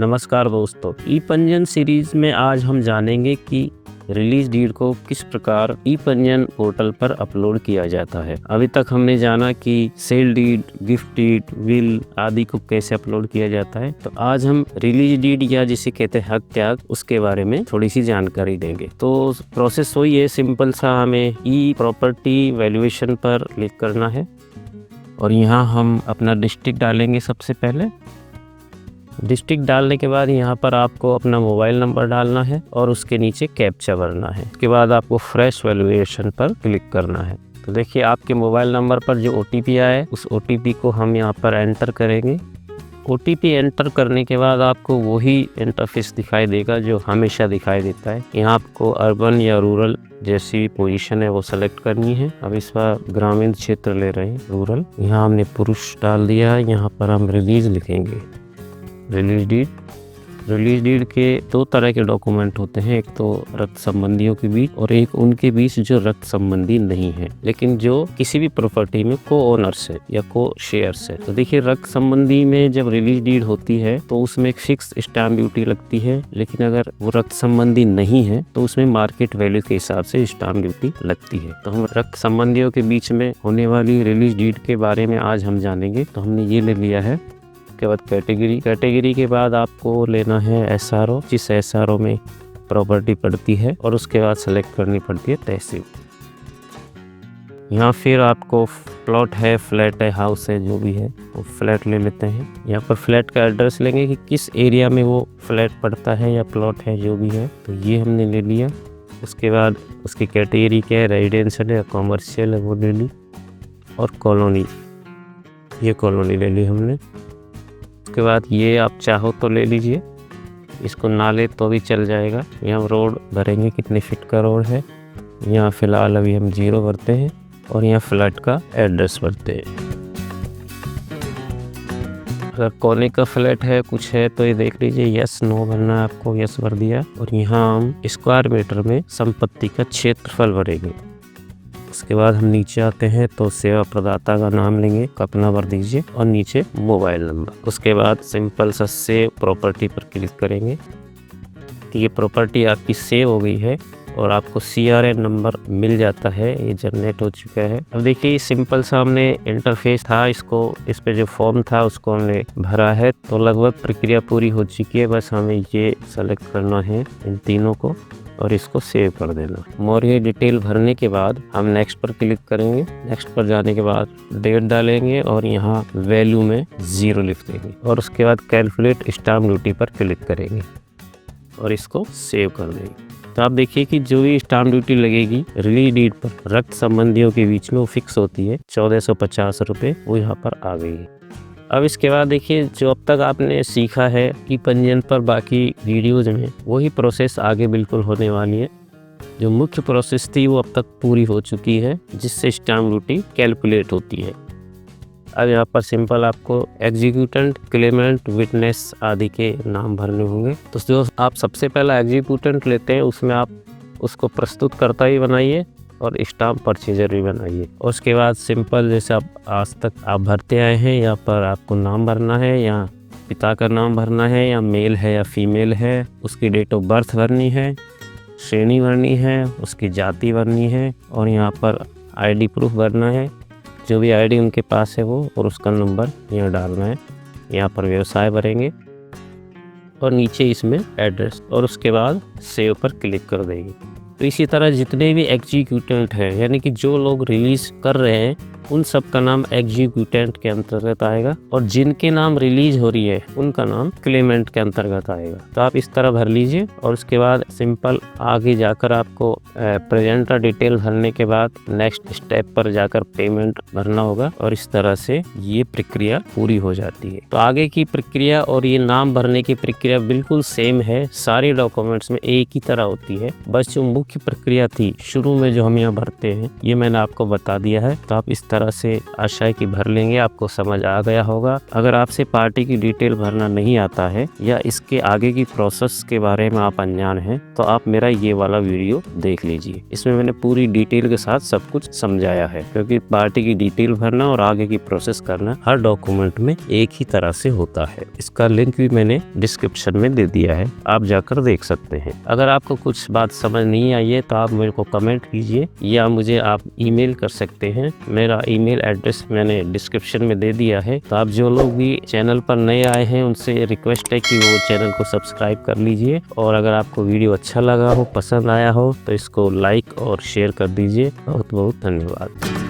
नमस्कार दोस्तों, ई पंजीयन सीरीज में आज हम जानेंगे कि रिलीज डीड को किस प्रकार ई पंजीयन पोर्टल पर अपलोड किया जाता है। अभी तक हमने जाना कि sale deed, gift deed, will आदि को कैसे अपलोड किया जाता है। तो आज हम रिलीज डीड या जिसे कहते हैं हक त्याग, उसके बारे में थोड़ी सी जानकारी देंगे। तो प्रोसेस वही है, सिंपल सा, हमें ई प्रॉपर्टी वैल्यूएशन पर क्लिक करना है और यहाँ हम अपना डिस्ट्रिक्ट डालेंगे। सबसे पहले डिस्ट्रिक्ट डालने के बाद यहाँ पर आपको अपना मोबाइल नंबर डालना है और उसके नीचे कैप्चा भरना है। उसके बाद आपको फ्रेश वैल्यूएशन पर क्लिक करना है। तो देखिए, आपके मोबाइल नंबर पर जो OTP आया है उस OTP को हम यहाँ पर एंटर करेंगे। OTP एंटर करने के बाद आपको वही इंटरफेस दिखाई देगा जो हमेशा दिखाई देता है। यहाँ आपको अर्बन या रूरल जैसी पोजीशन है वो सेलेक्ट करनी है। अब इस बार ग्रामीण क्षेत्र ले रहे हैं, रूरल। यहाँ हमने पुरुष डाल दिया है। यहाँ पर हम रिलीज लिखेंगे, रिलीज डीड के दो तरह के डॉक्यूमेंट होते हैं, एक तो रक्त संबंधियों के बीच और एक उनके बीच जो रक्त संबंधी नहीं है लेकिन जो किसी भी प्रॉपर्टी में को ओनर्स है या को शेयर्स है। तो देखिए, रक्त संबंधी में जब रिलीज डीड होती है तो उसमें एक फिक्स स्टैम्प ड्यूटी लगती है, लेकिन अगर वो रक्त संबंधी नहीं है तो उसमें मार्केट वैल्यू के हिसाब से स्टैम्प ड्यूटी लगती है। तो हम रक्त संबंधियों के बीच में होने वाली रिलीज डीड के बारे में आज हम जानेंगे। तो हमने ये ले लिया है। के बाद कैटेगरी के बाद आपको लेना है SRO, जिस SRO में प्रॉपर्टी पड़ती है, और उसके बाद सेलेक्ट करनी पड़ती है तहसील। यहाँ फिर आपको प्लॉट है, फ्लैट है, हाउस है, जो भी है वो फ्लैट ले लेते हैं। यहाँ पर फ्लैट का एड्रेस लेंगे कि किस एरिया में वो फ्लैट पड़ता है या प्लॉट है, जो भी है। तो ये हमने ले लिया। उसके बाद उसकी कैटेगरी क्या है, रेजिडेंशियल है, कॉमर्शियल है, वो ले ली। और कॉलोनी, ये कॉलोनी ले ली हमने। उसके बाद ये आप चाहो तो ले लीजिए, इसको ना ले तो भी चल जाएगा। यहाँ रोड भरेंगे, कितने फीट का रोड है। यहाँ फ़िलहाल अभी हम 0 भरते हैं और यहाँ फ्लैट का एड्रेस भरते हैं। अगर कोने का फ्लैट है, कुछ है, तो ये देख लीजिए, यस नो भरना है आपको। यस भर दिया। और यहाँ हम स्क्वायर मीटर में संपत्ति का क्षेत्रफल भरेंगे। उसके बाद हम नीचे आते हैं तो सेवा प्रदाता का नाम लेंगे, अपना भर दीजिए और नीचे मोबाइल नंबर। उसके बाद सिंपल सा सेव प्रॉपर्टी पर क्लिक करेंगे। तो ये प्रॉपर्टी आपकी सेव हो गई है और आपको CRN नंबर मिल जाता है। ये जनरेट हो चुका है। अब देखिए, सिंपल सा हमने इंटरफेस था, इस पे जो फॉर्म था उसको हमने भरा है। तो लगभग प्रक्रिया पूरी हो चुकी है। बस हमें ये सेलेक्ट करना है, इन तीनों को, और इसको सेव कर देना। मोर ये डिटेल भरने के बाद हम नेक्स्ट पर क्लिक करेंगे। नेक्स्ट पर जाने के बाद डेट डालेंगे और यहाँ वैल्यू में 0 लिख देंगे और उसके बाद कैलकुलेट स्टैम्प ड्यूटी पर क्लिक करेंगे और इसको सेव कर देंगे। तो आप देखिए कि जो भी स्टैम्प ड्यूटी लगेगी रिलीज डीड पर रक्त संबंधियों के बीच में, वो फिक्स होती है 1450 रुपये, वो यहाँ पर आ गई है। अब इसके बाद देखिए, जो अब तक आपने सीखा है ई पंजीयन पर बाकी वीडियोज़ में, वही प्रोसेस आगे बिल्कुल होने वाली है। जो मुख्य प्रोसेस थी वो अब तक पूरी हो चुकी है, जिससे स्टैम्प ड्यूटी कैलकुलेट होती है। अब यहाँ पर सिंपल आपको एग्जीक्यूटेंट, क्लेमेंट, विटनेस आदि के नाम भरने होंगे। तो जो आप सबसे पहला एग्जीक्यूटेंट लेते हैं उसमें आप उसको प्रस्तुतकर्ता ही बनाइए और स्टाम्प परचेजर भी बनाइए। और उसके बाद सिंपल जैसे आप आज तक आप भरते आए हैं, यहाँ पर आपको नाम भरना है, या पिता का नाम भरना है, या मेल है या फीमेल है, उसकी डेट ऑफ बर्थ भरनी है, श्रेणी भरनी है, उसकी जाति भरनी है, और यहाँ पर ID प्रूफ भरना है, जो भी ID उनके पास है वो, और उसका नंबर यहाँ डालना है। यहाँ पर व्यवसाय भरेंगे और नीचे इसमें एड्रेस, और उसके बाद सेव पर क्लिक कर देंगे। तो इसी तरह जितने भी एग्जीक्यूटेंट हैं, यानी कि जो लोग रिलीज कर रहे हैं, उन सब का नाम एग्जीक्यूटेंट के अंतर्गत आएगा, और जिनके नाम रिलीज हो रही है उनका नाम क्लेमेंट के अंतर्गत आएगा। तो आप इस तरह भर लीजिए और उसके बाद सिंपल आगे जाकर आपको प्रेजेंटर डिटेल भरने के बाद नेक्स्ट स्टेप पर जाकर पेमेंट भरना होगा, और इस तरह से ये प्रक्रिया पूरी हो जाती है। तो आगे की प्रक्रिया और ये नाम भरने की प्रक्रिया बिल्कुल सेम है, सारे डॉक्यूमेंट्स में एक ही तरह होती है। बस जो मुख्य प्रक्रिया थी शुरू में जो हम यहाँ भरते हैं, ये मैंने आपको बता दिया है। तो आप इस तरह से आशा है कि भर लेंगे, आपको समझ आ गया होगा। अगर आपसे पार्टी की डिटेल भरना नहीं आता है या इसके आगे की प्रोसेस के बारे में आप अनजान हैं तो आप मेरा ये वाला वीडियो देख लीजिए। इसमें मैंने पूरी डिटेल के साथ सब कुछ समझाया है, क्योंकि पार्टी की डिटेल भरना और आगे की प्रोसेस करना हर डॉक्यूमेंट में एक ही तरह से होता है। इसका लिंक भी मैंने डिस्क्रिप्शन में दे दिया है, आप जाकर देख सकते हैं। अगर आपको कुछ बात समझ नहीं आई है तो आप मेरे को कमेंट कीजिए या मुझे आप ईमेल कर सकते हैं। मेरा ईमेल एड्रेस मैंने डिस्क्रिप्शन में दे दिया है। तो आप जो लोग भी चैनल पर नए आए हैं उनसे रिक्वेस्ट है कि वो चैनल को सब्सक्राइब कर लीजिए, और अगर आपको वीडियो अच्छा लगा हो, पसंद आया हो तो इसको लाइक और शेयर कर दीजिए। बहुत बहुत धन्यवाद।